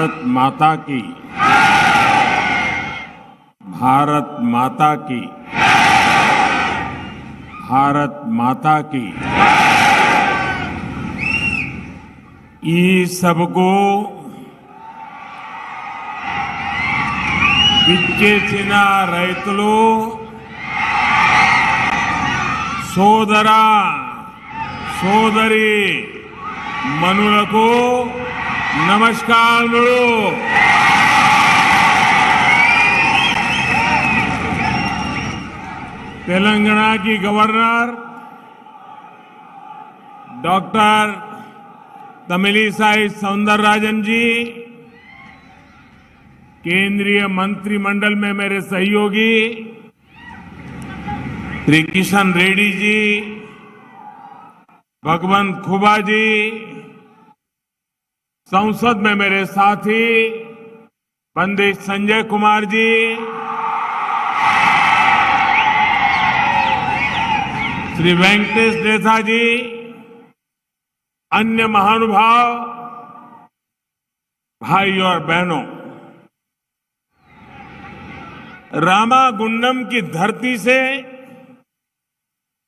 भारत माता की, भारत माता की, भारत माता की। ఈ సభకు విచ్చేసిన రైతులు సోదర సోదరి మనులకు నమస్కారములు। तेलंगाना की गवर्नर डॉक्टर तमिलिसाई सौंदरराजन जी, केंद्रीय मंत्रिमंडल में मेरे सहयोगी श्री किशन रेड्डी जी, भगवंत खुबा जी, संसद में मेरे साथी पंडित संजय कुमार जी, श्री वेंकटेश देथा जी, अन्य महानुभाव, भाई और बहनों, रामागुंडम की धरती से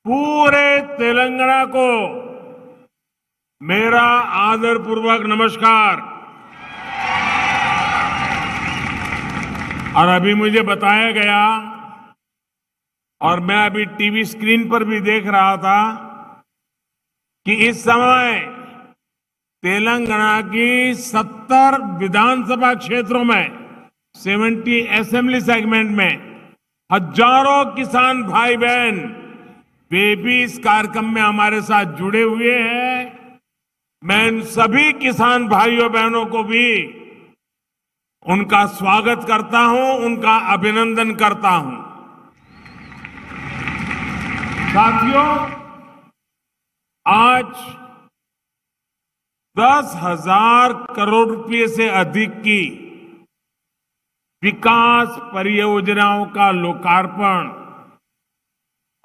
पूरे तेलंगाना को मेरा आदरपूर्वक नमस्कार। और अभी मुझे बताया गया और मैं अभी टीवी स्क्रीन पर भी देख रहा था कि इस समय तेलंगाना की 70 विधानसभा क्षेत्रों में 70 असेंबली सेगमेंट में हजारों किसान भाई बहन वे भी इस कार्यक्रम में हमारे साथ जुड़े हुए हैं। मैं इन सभी किसान भाइयों बहनों को भी उनका स्वागत करता हूं, उनका अभिनंदन करता हूं। साथियों, आज 10,000 करोड़ रुपए से अधिक की विकास परियोजनाओं का लोकार्पण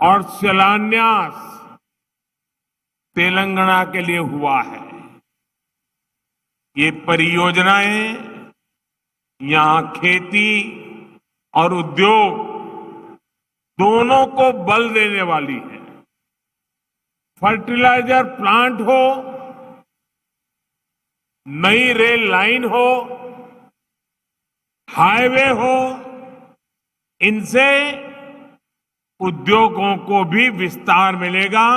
और शिलान्यास तेलंगाना के लिए हुआ है। ये परियोजनाएं यहां खेती और उद्योग दोनों को बल देने वाली है। फर्टिलाइजर प्लांट हो, नई रेल लाइन हो, हाईवे हो, इनसे उद्योगों को भी विस्तार मिलेगा।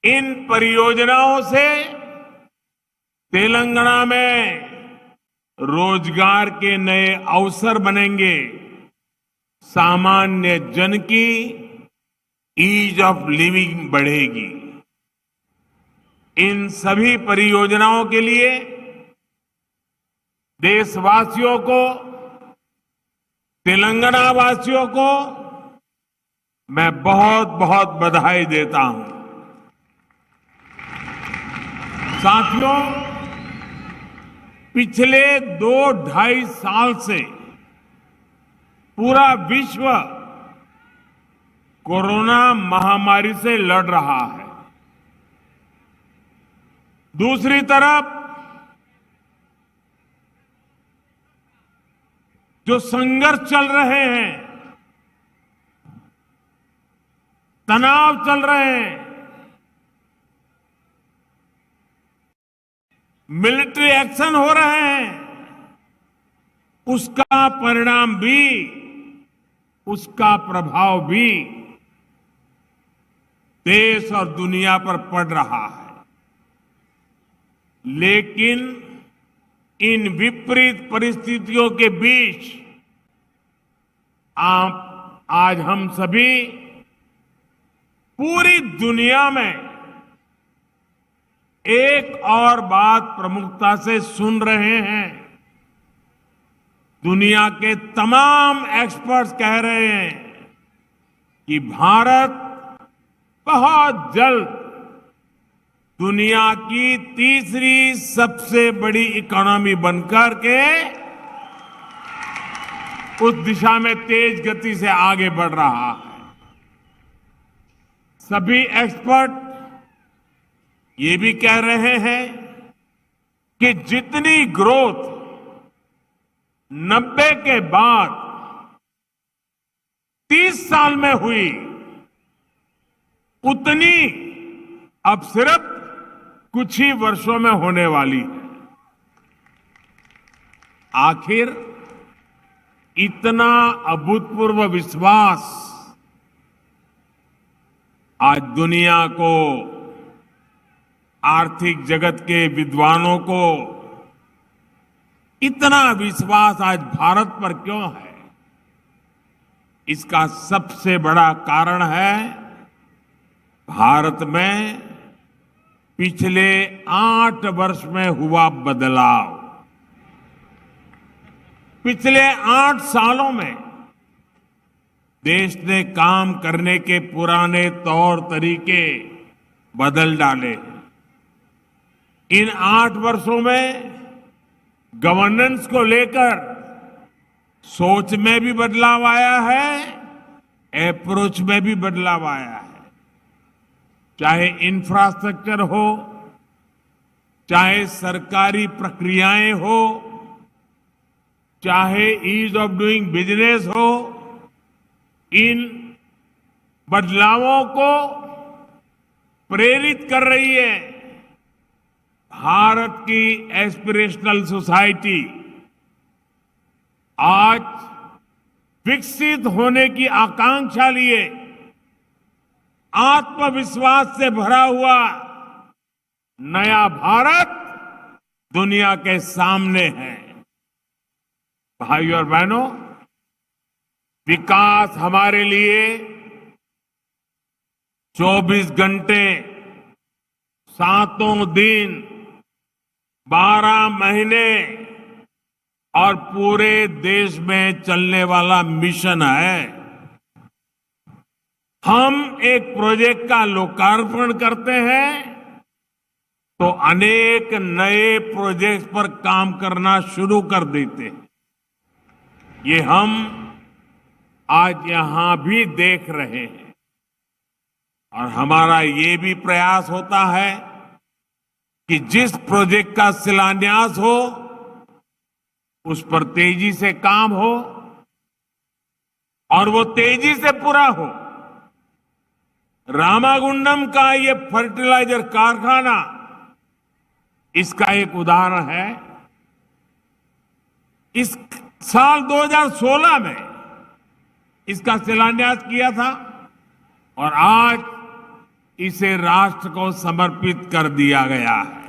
इन परियोजनाओं से तेलंगाना में रोजगार के नए अवसर बनेंगे। सामान्य जन की ईज ऑफ लिविंग बढ़ेगी। इन सभी परियोजनाओं के लिए देशवासियों को, तेलंगाना वासियों को मैं बहुत बहुत बधाई देता हूं। साथियों, पिछले 2-2.5 साल से पूरा विश्व कोरोना महामारी से लड़ रहा है। दूसरी तरफ जो संघर्ष चल रहे हैं, तनाव चल रहे हैं, मिलिट्री एक्शन हो रहे हैं, उसका परिणाम भी, उसका प्रभाव भी देश और दुनिया पर पड़ रहा है। लेकिन इन विपरीत परिस्थितियों के बीच आज हम सभी पूरी दुनिया में एक और बात प्रमुखता से सुन रहे हैं। दुनिया के तमाम एक्सपर्ट्स कह रहे हैं कि भारत बहुत जल्द दुनिया की तीसरी सबसे बड़ी इकोनॉमी बनकर के उस दिशा में तेज गति से आगे बढ़ रहा है। सभी एक्सपर्ट ये भी कह रहे हैं कि जितनी ग्रोथ 90 के बाद 30 साल में हुई, उतनी अब सिर्फ कुछ ही वर्षों में होने वाली है। आखिर इतना अभूतपूर्व विश्वास आज दुनिया को, आर्थिक जगत के विद्वानों को इतना विश्वास आज भारत पर क्यों है? इसका सबसे बड़ा कारण है भारत में पिछले 8 वर्ष में हुआ बदलाव। पिछले 8 सालों में देश ने काम करने के पुराने तौर तरीके बदल डाले। इन 8 वर्षों में गवर्नेंस को लेकर सोच में भी बदलाव आया है, अप्रोच में भी बदलाव आया है। चाहे इंफ्रास्ट्रक्चर हो, चाहे सरकारी प्रक्रियाएं हो, चाहे ईज ऑफ डूइंग बिजनेस हो, इन बदलावों को प्रेरित कर रही है भारत की एस्पिरेशनल सोसाइटी। आज विकसित होने की आकांक्षा लिए आत्मविश्वास से भरा हुआ नया भारत दुनिया के सामने है। भाइयों और बहनों, विकास हमारे लिए 24 घंटे, 7 दिन, 12 महीने और पूरे देश में चलने वाला मिशन है। हम एक प्रोजेक्ट का लोकार्पण करते हैं तो अनेक नए प्रोजेक्ट पर काम करना शुरू कर देते हैं। ये हम आज यहां भी देख रहे हैं और हमारा ये भी प्रयास होता है कि जिस प्रोजेक्ट का शिलान्यास हो उस पर तेजी से काम हो और वो तेजी से पूरा हो। रामागुंडम का ये फर्टिलाइजर कारखाना इसका एक उदाहरण है। इस साल 2016 में इसका शिलान्यास किया था और आज इसे राष्ट्र को समर्पित कर दिया गया है।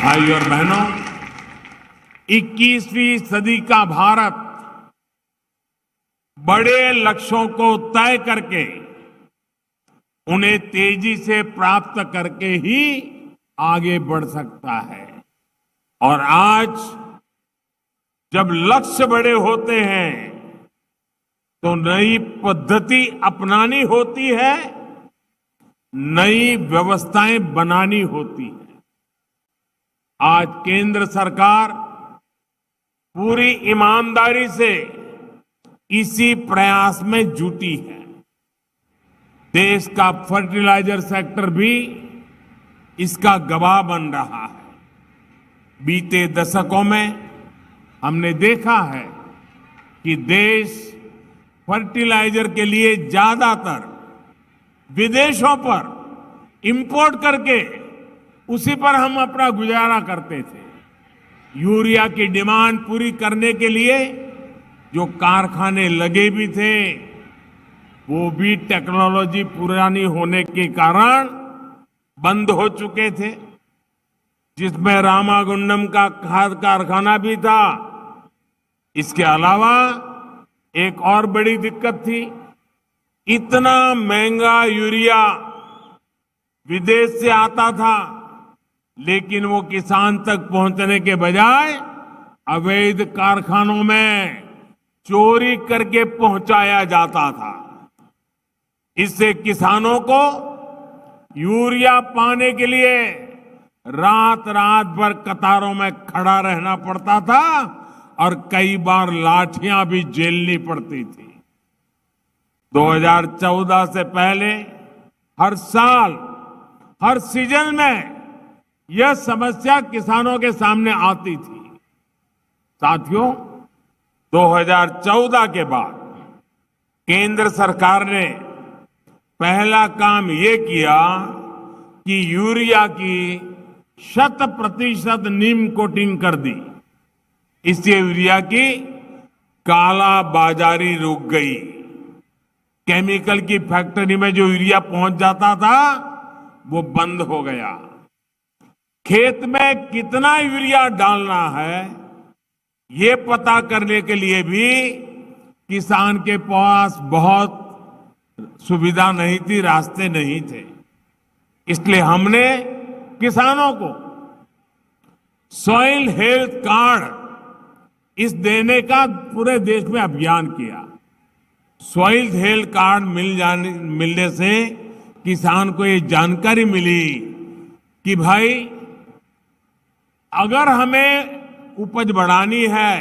भाइयों और बहनों, 21वीं सदी का भारत बड़े लक्ष्यों को तय करके उन्हें तेजी से प्राप्त करके ही आगे बढ़ सकता है। और आज जब लक्ष्य बड़े होते हैं तो नई पद्धति अपनानी होती है, नई व्यवस्थाएं बनानी होती है। आज केंद्र सरकार पूरी ईमानदारी से इसी प्रयास में जुटी है। देश का फर्टिलाइजर सेक्टर भी इसका गवाह बन रहा है। बीते दशकों में हमने देखा है कि देश फर्टिलाइजर के लिए ज्यादातर विदेशों पर इंपोर्ट करके उसी पर हम अपना गुजारा करते थे। यूरिया की डिमांड पूरी करने के लिए जो कारखाने लगे भी थे वो भी टेक्नोलॉजी पुरानी होने के कारण बंद हो चुके थे, जिसमें रामागुंडम का खाद कारखाना भी था। इसके अलावा एक और बड़ी दिक्कत थी, इतना महंगा यूरिया विदेश से आता था लेकिन वो किसान तक पहुंचने के बजाय अवैध कारखानों में चोरी करके पहुंचाया जाता था। इससे किसानों को यूरिया पाने के लिए रात रात भर कतारों में खड़ा रहना पड़ता था और कई बार लाठियां भी झेलनी पड़ती थी। 2014 से पहले हर साल, हर सीजन में यह समस्या किसानों के सामने आती थी। साथियों, 2014 के बाद केंद्र सरकार ने पहला काम ये किया कि यूरिया की 100% नीम कोटिंग कर दी। इससे यूरिया की काला बाजारी रुक गई। केमिकल की फैक्ट्री में जो यूरिया पहुंच जाता था वो बंद हो गया। खेत में कितना यूरिया डालना है ये पता करने के लिए भी किसान के पास बहुत सुविधा नहीं थी, रास्ते नहीं थे। इसलिए हमने किसानों को सॉइल हेल्थ कार्ड इस देने का पूरे देश में अभियान किया। सॉइल हेल्थ कार्ड मिलने से किसान को ये जानकारी मिली कि भाई अगर हमें उपज बढ़ानी है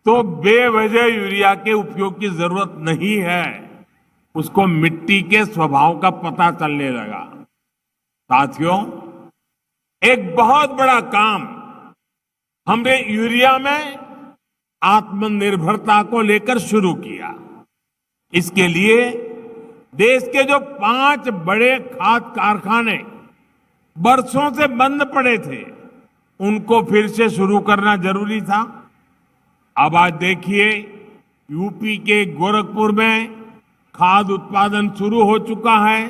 तो बेवजह यूरिया के उपयोग की जरूरत नहीं है। उसको मिट्टी के स्वभाव का पता चलने लगा। साथियों, एक बहुत बड़ा काम हमने यूरिया में आत्मनिर्भरता को लेकर शुरू किया। इसके लिए देश के जो 5 बड़े खाद कारखाने बरसों से बंद पड़े थे, उनको फिर से शुरू करना जरूरी था। अब आज देखिए, यूपी के गोरखपुर में खाद उत्पादन शुरू हो चुका है।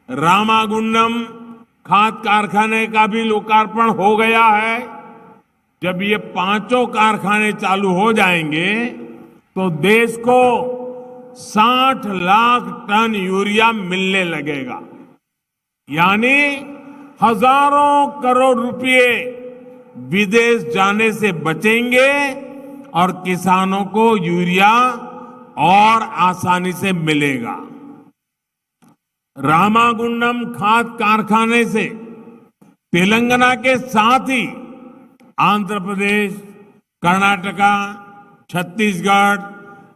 रामागुंडम खाद कारखाने का भी लोकार्पण हो गया है। जब ये 5 कारखाने चालू हो जाएंगे तो देश को 60 लाख टन यूरिया मिलने लगेगा। यानी हजारों करोड़ रुपए विदेश जाने से बचेंगे और किसानों को यूरिया और आसानी से मिलेगा। रामागुंडम खाद कारखाने से तेलंगाना के साथ ही आंध्र प्रदेश, कर्नाटका, छत्तीसगढ़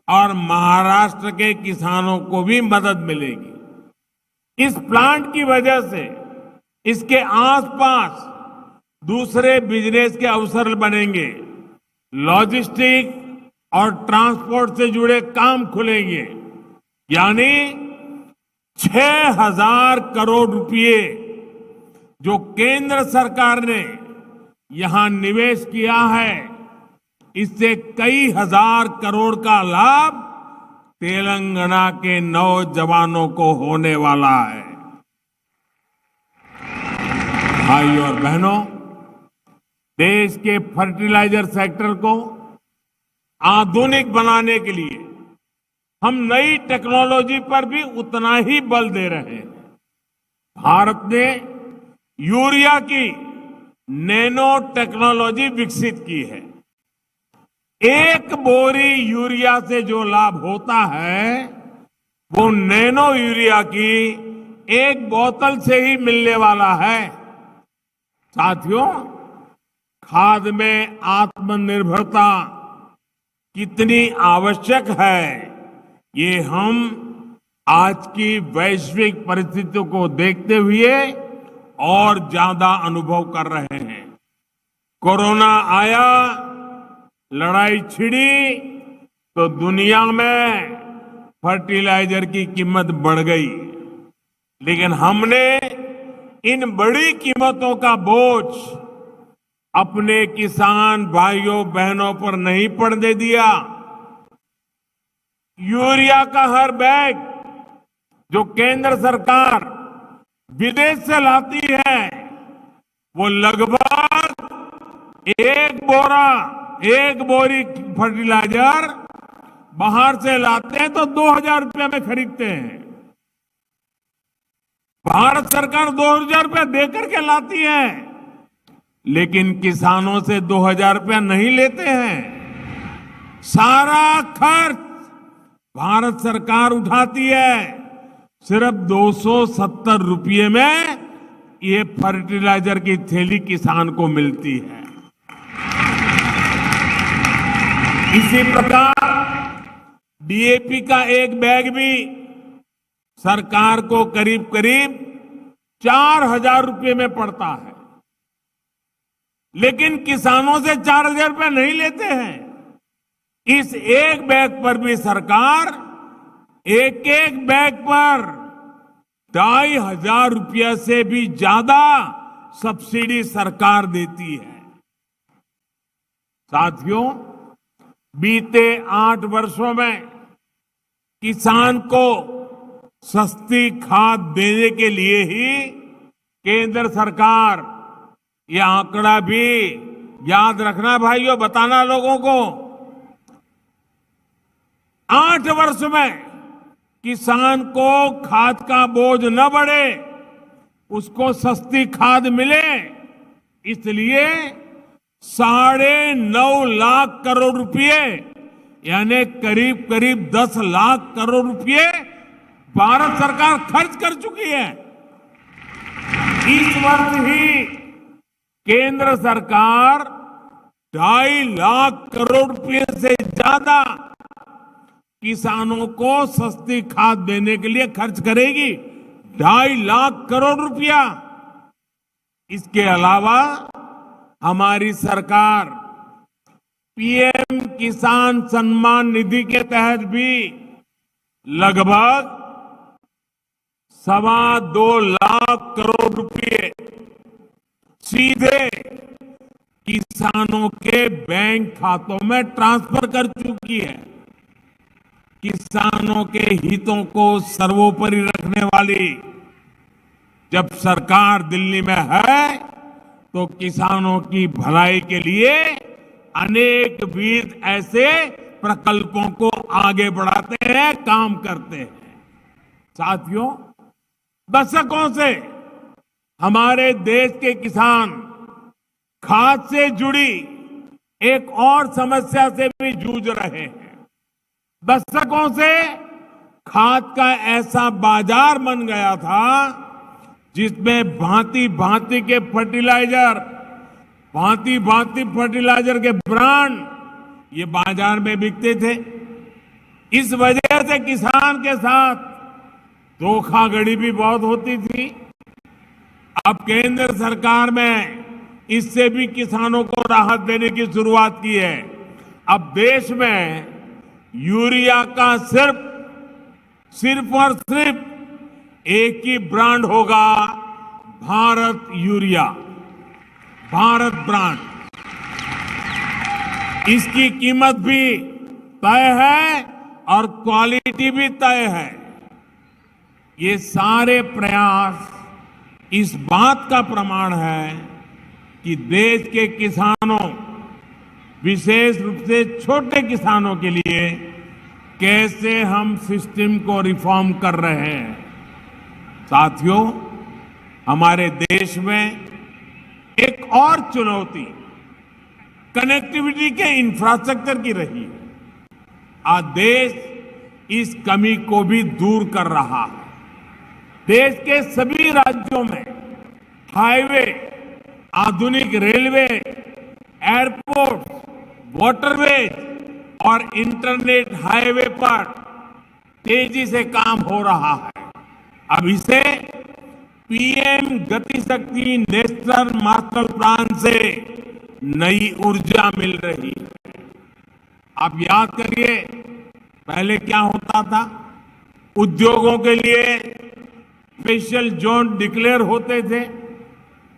और महाराष्ट्र के किसानों को भी मदद मिलेगी। इस प्लांट की वजह से इसके आसपास दूसरे बिजनेस के अवसर बनेंगे। लॉजिस्टिक और ट्रांसपोर्ट से जुड़े काम खुलेंगे। यानी 6,000 करोड़ रुपए जो केंद्र सरकार ने यहां निवेश किया है, इससे कई हजार करोड़ का लाभ तेलंगाना के नौजवानों को होने वाला है। भाइयों और बहनों, देश के फर्टिलाइजर सेक्टर को आधुनिक बनाने के लिए हम नई टेक्नोलॉजी पर भी उतना ही बल दे रहे हैं। भारत ने यूरिया की नैनो टेक्नोलॉजी विकसित की है। एक बोरी यूरिया से जो लाभ होता है वो नैनो यूरिया की एक बोतल से ही मिलने वाला है। साथियों, खाद में आत्मनिर्भरता कितनी आवश्यक है ये हम आज की वैश्विक परिस्थितियों को देखते हुए और ज्यादा अनुभव कर रहे हैं। कोरोना आया, लड़ाई छिड़ी तो दुनिया में फर्टिलाइजर की कीमत बढ़ गई। लेकिन हमने इन बड़ी कीमतों का बोझ अपने किसान भाइयों बहनों पर नहीं पड़ने दिया। यूरिया का हर बैग जो केंद्र सरकार विदेश से लाती है वो लगभग एक बोरी फर्टिलाइजर बाहर से लाते हैं तो 2,000 रुपये में खरीदते हैं। भारत सरकार 2,000 रुपये देकर के लाती है, लेकिन किसानों से 2,000 रुपया नहीं लेते हैं। सारा खर्च भारत सरकार उठाती है। सिर्फ 270 रुपये में ये फर्टिलाइजर की थैली किसान को मिलती है। इसी प्रकार डीएपी का एक बैग भी सरकार को करीब करीब 4,000 रुपये में पड़ता है, लेकिन किसानों से 4,000 रुपये नहीं लेते हैं। इस एक बैग पर भी सरकार एक एक बैग पर 2,500 रुपये से भी ज्यादा सब्सिडी सरकार देती है। साथियों, बीते 8 वर्षों में किसान को सस्ती खाद देने के लिए ही केंद्र सरकार, ये आंकड़ा भी याद रखना भाइयों, बताना लोगों को, 8 वर्ष में किसान को खाद का बोझ न बढ़े, उसको सस्ती खाद मिले, इसलिए 9.5 लाख करोड़ रुपए यानी करीब करीब 10 लाख करोड़ रुपए भारत सरकार खर्च कर चुकी है। इस वर्ष ही केंद्र सरकार 2.5 लाख करोड़ रुपए से ज्यादा किसानों को सस्ती खाद देने के लिए खर्च करेगी, 2.5 लाख करोड़ रुपया। इसके अलावा हमारी सरकार पीएम किसान सम्मान निधि के तहत भी लगभग 2.25 लाख करोड़ रुपए सीधे किसानों के बैंक खातों में ट्रांसफर कर चुकी है। किसानों के हितों को सर्वोपरि रखने वाली जब सरकार दिल्ली में है, तो किसानों की भलाई के लिए अनेकविध ऐसे प्रकल्पों को आगे बढ़ाते हैं, काम करते हैं। साथियों, दशकों से हमारे देश के किसान खाद से जुड़ी एक और समस्या से भी जूझ रहे हैं। दशकों से खाद का ऐसा बाजार बन गया था जिसमें भांति भांति के फर्टिलाइजर, भांति भांति फर्टिलाइजर के ब्रांड ये बाजार में बिकते थे। इस वजह से किसान के साथ धोखाधड़ी भी बहुत होती थी। अब केंद्र सरकार में इससे भी किसानों को राहत देने की शुरुआत की है। अब देश में यूरिया का सिर्फ और सिर्फ एक ही ब्रांड होगा, भारत यूरिया, भारत ब्रांड। इसकी कीमत भी तय है और क्वालिटी भी तय है। ये सारे प्रयास इस बात का प्रमाण है कि देश के किसानों, विशेष रूप से छोटे किसानों के लिए कैसे हम सिस्टम को रिफॉर्म कर रहे हैं। साथियों, हमारे देश में एक और चुनौती कनेक्टिविटी के इंफ्रास्ट्रक्चर की रही है। आज देश इस कमी को भी दूर कर रहा है। देश के सभी राज्यों में हाईवे, आधुनिक रेलवे, एयरपोर्ट, वाटरवेज और इंटरनेट हाईवे पर तेजी से काम हो रहा है। अब इसे पीएम गति शक्ति नेशनल मास्टर प्लान से नई ऊर्जा मिल रही है। आप याद करिए, पहले क्या होता था? उद्योगों के लिए स्पेशल जोन डिक्लेयर होते थे,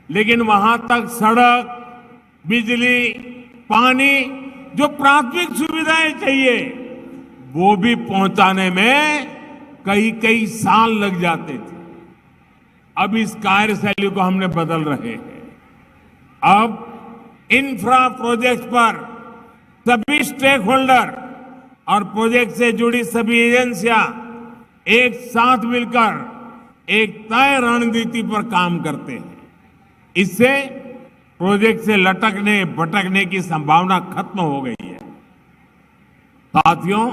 लेकिन वहां तक सड़क, बिजली, पानी, जो प्राथमिक सुविधाएं चाहिए, वो भी पहुंचाने में कई कई साल लग जाते थे। अब इस कार्यशैली को हमने बदल रहे हैं। अब इंफ्रा प्रोजेक्ट पर सभी स्टेक होल्डर और प्रोजेक्ट से जुड़ी सभी एजेंसियां एक साथ मिलकर एक तय रणनीति पर काम करते हैं। इससे प्रोजेक्ट से लटकने भटकने की संभावना खत्म हो गई है। साथियों,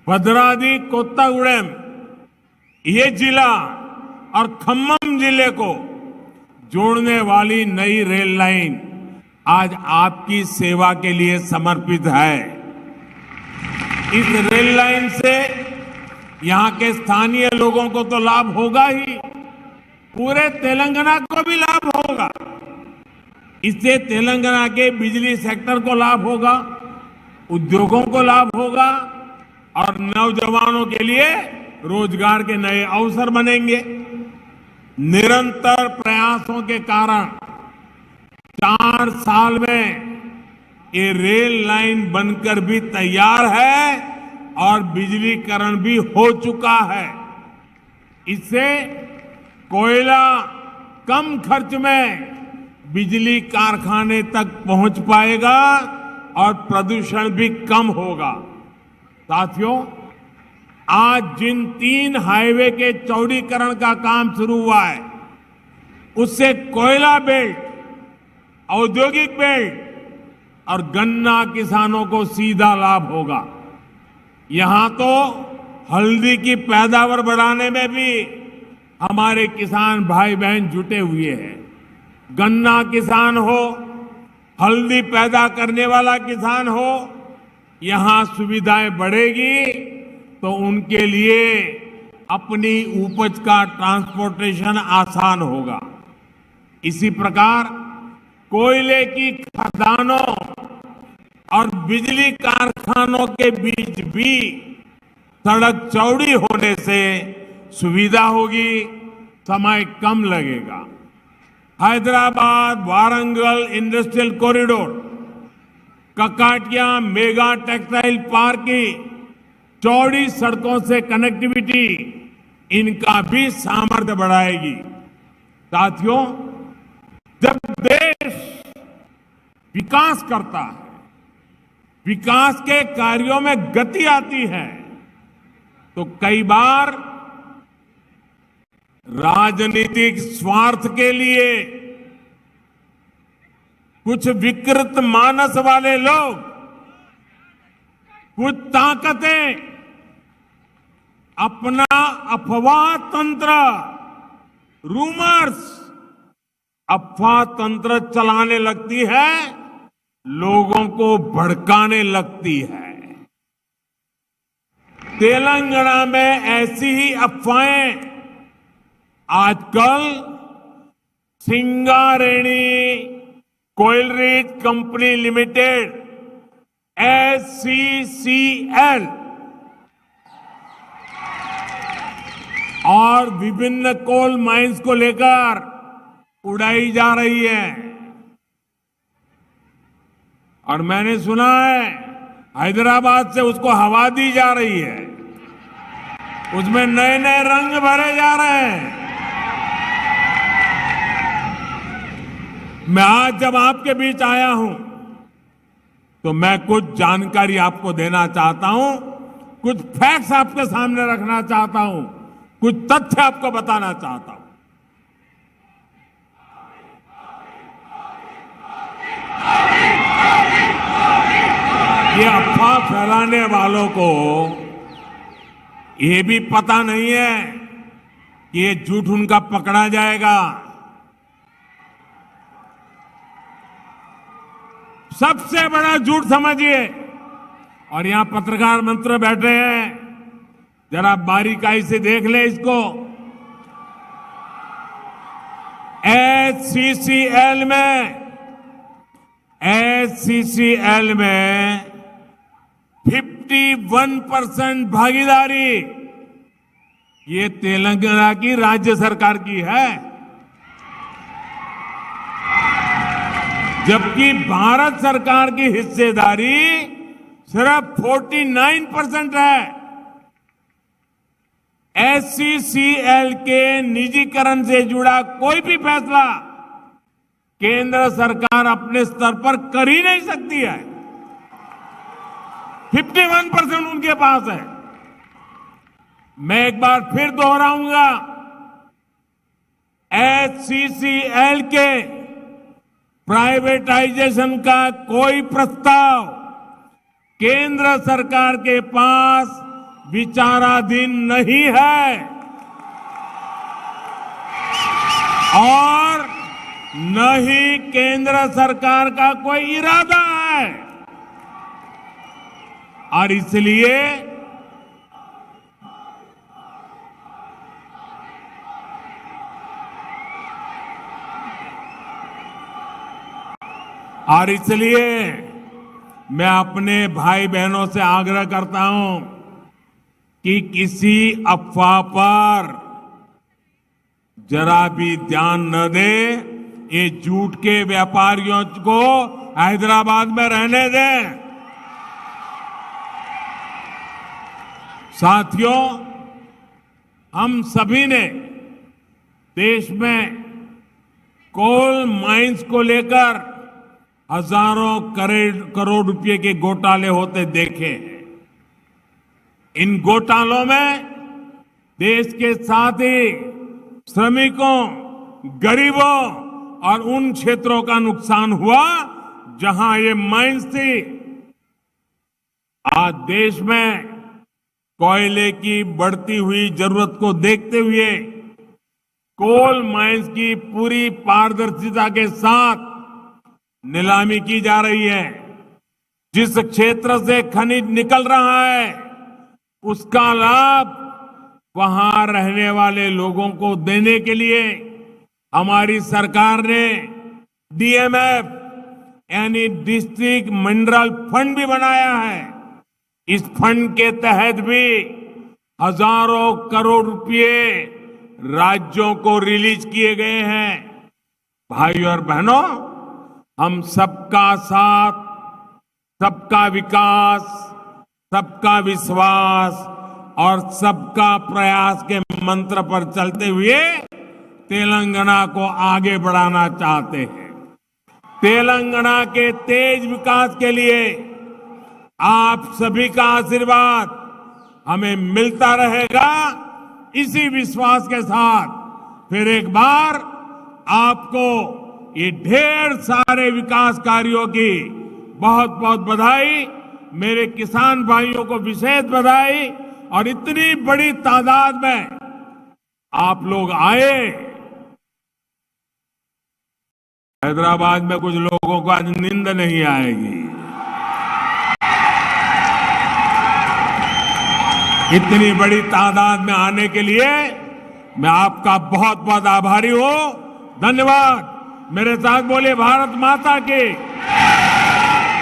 भद्राद्री कोत्तागुडेम ये जिला और खम्मम जिले को जोड़ने वाली नई रेल लाइन आज आपकी सेवा के लिए समर्पित है। इस रेल लाइन से यहां के स्थानीय लोगों को तो लाभ होगा ही, पूरे तेलंगाना को भी लाभ होगा। इससे तेलंगाना के बिजली सेक्टर को लाभ होगा, उद्योगों को लाभ होगा और नौजवानों के लिए रोजगार के नए अवसर बनेंगे। निरंतर प्रयासों के कारण 4 साल में ये रेल लाइन बनकर भी तैयार है और बिजलीकरण भी हो चुका है। इससे कोयला कम खर्च में बिजली कारखाने तक पहुंच पाएगा और प्रदूषण भी कम होगा। साथियों, आज जिन 3 हाईवे के चौड़ीकरण का काम शुरू हुआ है, उससे कोयला बेल्ट, औद्योगिक बेल्ट और गन्ना किसानों को सीधा लाभ होगा। यहां तो हल्दी की पैदावार बढ़ाने में भी हमारे किसान भाई बहन जुटे हुए हैं। गन्ना किसान हो, हल्दी पैदा करने वाला किसान हो, यहां सुविधाएं बढ़ेगी तो उनके लिए अपनी उपज का ट्रांसपोर्टेशन आसान होगा। इसी प्रकार कोयले की खदानों और बिजली कारखानों के बीच भी सड़क चौड़ी होने से सुविधा होगी, समय कम लगेगा। Hyderabad Warangal industrial corridor, Kakatiya mega textile park की चौड़ी सड़कों से कनेक्टिविटी इनका भी सामर्थ्य बढ़ाएगी। साथियों, जब देश विकास करता है, विकास के कार्यों में गति आती है, तो कई बार राजनीतिक स्वार्थ के लिए कुछ विकृत मानस वाले लोग, कुछ ताकतें अपना अफवाह तंत्र, रूमर्स, अफवाह तंत्र चलाने लगती है, लोगों को भड़काने लगती है। तेलंगाना में ऐसी ही अफवाहें आजकल सिंगारेणी कोयलरीज कंपनी लिमिटेड SCCL और विभिन्न कोल माइंस को लेकर उड़ाई जा रही है। और मैंने सुना है हैदराबाद से उसको हवा दी जा रही है, उसमें नए नए रंग भरे जा रहे हैं। मैं आज जब आपके बीच आया हूं तो मैं कुछ जानकारी आपको देना चाहता हूं, कुछ फैक्ट्स आपके सामने रखना चाहता हूं, कुछ तथ्य आपको बताना चाहता हूं। ये अफवाह फैलाने वालों को ये भी पता नहीं है कि ये झूठ उनका पकड़ा जाएगा। सबसे बड़ा झूठ समझिए, और यहां पत्रकार मित्र बैठे हैं, जरा बारीकाई से देख ले इसको। SCCL में 51% भागीदारी ये तेलंगाना की राज्य सरकार की है, जबकि भारत सरकार की हिस्सेदारी सिर्फ 49% है। SCCL के निजीकरण से जुड़ा कोई भी फैसला केंद्र सरकार अपने स्तर पर कर ही नहीं सकती है। 51% उनके पास है। मैं एक बार फिर दोहराऊंगा, SCCL के प्राइवेटाइजेशन का कोई प्रस्ताव केंद्र सरकार के पास विचाराधीन नहीं है और न ही केंद्र सरकार का कोई इरादा है। और इसलिए और इसलिए मैं अपने भाई बहनों से आग्रह करता हूं कि किसी अफवाह पर जरा भी ध्यान न दे। ये झूठ के व्यापारियों को हैदराबाद में रहने दें। साथियों, हम सभी ने देश में कोल माइंस को लेकर हजारों करोड़ रुपए के घोटाले होते देखे हैं। इन घोटालों में देश के साथ ही श्रमिकों, गरीबों और उन क्षेत्रों का नुकसान हुआ जहां ये माइंस थी। आज देश में कोयले की बढ़ती हुई जरूरत को देखते हुए कोल माइंस की पूरी पारदर्शिता के साथ नीलामी की जा रही है। जिस क्षेत्र से खनिज निकल रहा है उसका लाभ वहां रहने वाले लोगों को देने के लिए हमारी सरकार ने डीएमएफ यानी डिस्ट्रिक्ट मिनरल फंड भी बनाया है। इस फंड के तहत भी हजारों करोड़ रुपए राज्यों को रिलीज किए गए हैं। भाइयों और बहनों, हम सबका साथ, सबका विकास, सबका विश्वास और सबका प्रयास के मंत्र पर चलते हुए तेलंगाना को आगे बढ़ाना चाहते हैं। तेलंगाना के तेज विकास के लिए आप सभी का आशीर्वाद हमें मिलता रहेगा। इसी विश्वास के साथ फिर एक बार आपको ये ढेर सारे विकास कार्यों की बहुत बहुत बधाई। मेरे किसान भाइयों को विशेष बधाई। और इतनी बड़ी तादाद में आप लोग आए। हैदराबाद में कुछ लोगों को आज नींद नहीं आएगी। इतनी बड़ी तादाद में आने के लिए मैं आपका बहुत बहुत आभारी हूं। धन्यवाद। मेरे साथ बोलिए भारत माता की।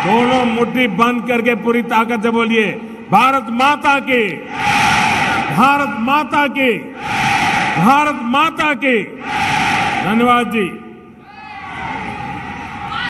दोनों मुट्ठी बंद करके पूरी ताकत से बोलिए भारत माता की, भारत माता की, भारत माता की। धन्यवाद जी।